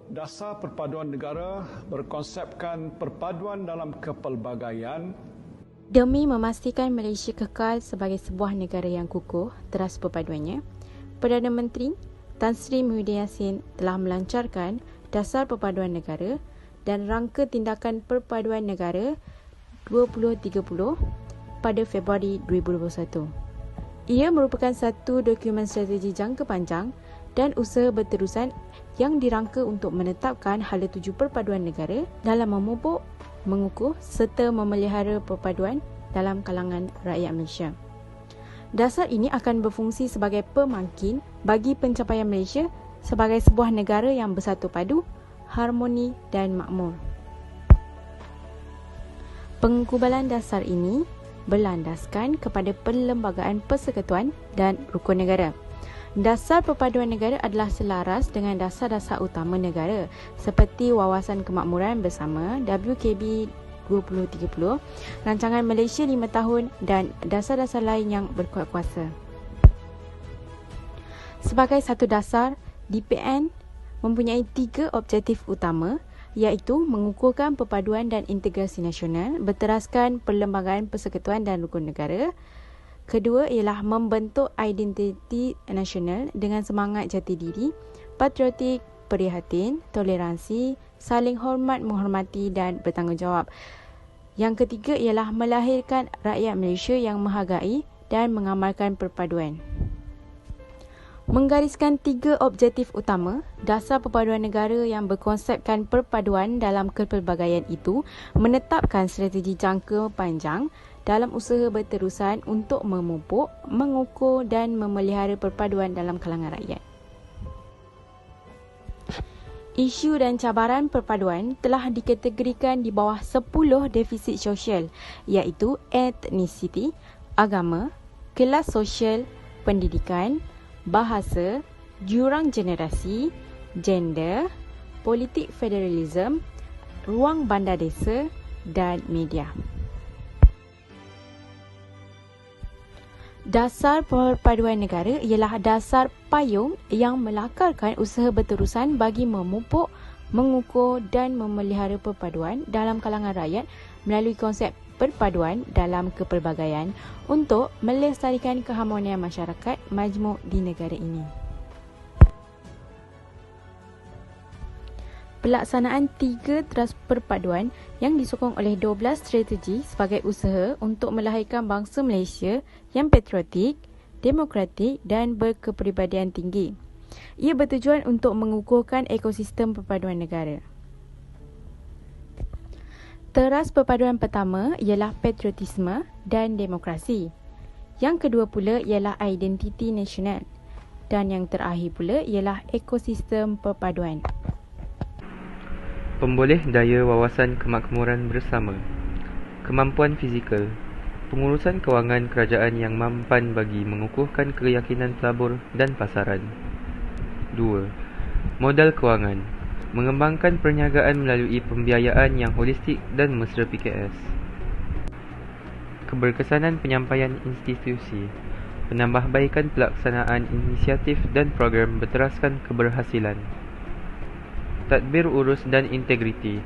Dasar Perpaduan Negara berkonsepkan perpaduan dalam kepelbagaian demi memastikan Malaysia kekal sebagai sebuah negara yang kukuh teras perpaduannya. Perdana Menteri Tan Sri Muhyiddin Yassin telah melancarkan Dasar Perpaduan Negara dan Rangka Tindakan Perpaduan Negara 2030 pada Februari 2021. Ia merupakan satu dokumen strategi jangka panjang dan usaha berterusan yang dirangka untuk menetapkan hala tuju perpaduan negara dalam memupuk, mengukuh serta memelihara perpaduan dalam kalangan rakyat Malaysia. Dasar ini akan berfungsi sebagai pemangkin bagi pencapaian Malaysia sebagai sebuah negara yang bersatu padu, harmoni dan makmur. Penggubalan dasar ini berlandaskan kepada perlembagaan persekutuan dan rukun negara. Dasar Perpaduan Negara adalah selaras dengan dasar-dasar utama negara seperti Wawasan Kemakmuran Bersama WKB 2030, Rancangan Malaysia 5 tahun dan dasar-dasar lain yang berkuat kuasa. Sebagai satu dasar, DPN mempunyai 3 objektif utama, iaitu mengukuhkan perpaduan dan integrasi nasional, berteraskan perlembagaan persekutuan dan rukun negara. Kedua ialah membentuk identiti nasional dengan semangat jati diri, patriotik, prihatin, toleransi, saling hormat, menghormati dan bertanggungjawab. Yang ketiga ialah melahirkan rakyat Malaysia yang menghargai dan mengamalkan perpaduan. Menggariskan 3 objektif utama, Dasar Perpaduan Negara yang berkonsepkan perpaduan dalam kepelbagaian itu menetapkan strategi jangka panjang dalam usaha berterusan untuk memupuk, mengukur dan memelihara perpaduan dalam kalangan rakyat. Isu dan cabaran perpaduan telah dikategorikan di bawah 10 defisit sosial, iaitu etnisiti, agama, kelas sosial, pendidikan, bahasa, jurang generasi, gender, politik federalism, ruang bandar desa dan media. Dasar Perpaduan Negara ialah dasar payung yang melakarkan usaha berterusan bagi memupuk, mengukur dan memelihara perpaduan dalam kalangan rakyat melalui konsep perpaduan dalam kepelbagaian untuk melestarikan keharmonian masyarakat majmuk di negara ini. Pelaksanaan 3 teras perpaduan yang disokong oleh 12 strategi sebagai usaha untuk melahirkan bangsa Malaysia yang patriotik, demokratik dan berkepribadian tinggi. Ia bertujuan untuk mengukuhkan ekosistem perpaduan negara. Teras perpaduan pertama ialah patriotisme dan demokrasi. Yang kedua pula ialah identiti nasional. Dan yang terakhir pula ialah ekosistem perpaduan. Pemboleh daya wawasan kemakmuran bersama, kemampuan fizikal, pengurusan kewangan kerajaan yang mampan bagi mengukuhkan keyakinan pelabur dan pasaran. 2. Modal kewangan, mengembangkan perniagaan melalui pembiayaan yang holistik dan mesra PKS. Keberkesanan penyampaian institusi, penambahbaikan pelaksanaan inisiatif dan program berteraskan keberhasilan. Tadbir urus dan integriti,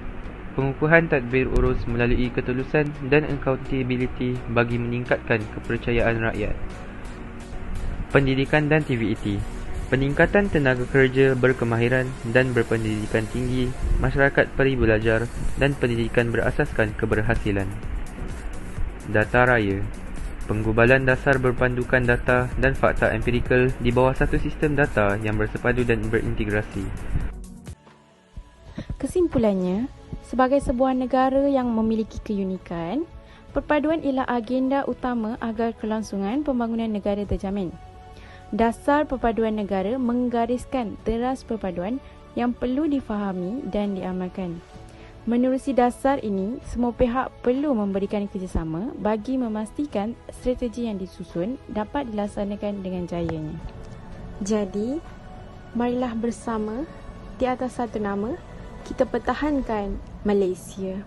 pengukuhan tadbir urus melalui ketulusan dan accountability bagi meningkatkan kepercayaan rakyat. Pendidikan dan TVET, peningkatan tenaga kerja berkemahiran dan berpendidikan tinggi, masyarakat peri belajar dan pendidikan berasaskan keberhasilan. Data raya, penggubalan dasar berpandukan data dan fakta empirikal di bawah satu sistem data yang bersepadu dan berintegrasi. Kesimpulannya, sebagai sebuah negara yang memiliki keunikan, perpaduan ialah agenda utama agar kelangsungan pembangunan negara terjamin. Dasar Perpaduan Negara menggariskan teras perpaduan yang perlu difahami dan diamalkan. Menerusi dasar ini, semua pihak perlu memberikan kerjasama bagi memastikan strategi yang disusun dapat dilaksanakan dengan jayanya. Jadi, marilah bersama di atas satu nama kita pertahankan Malaysia.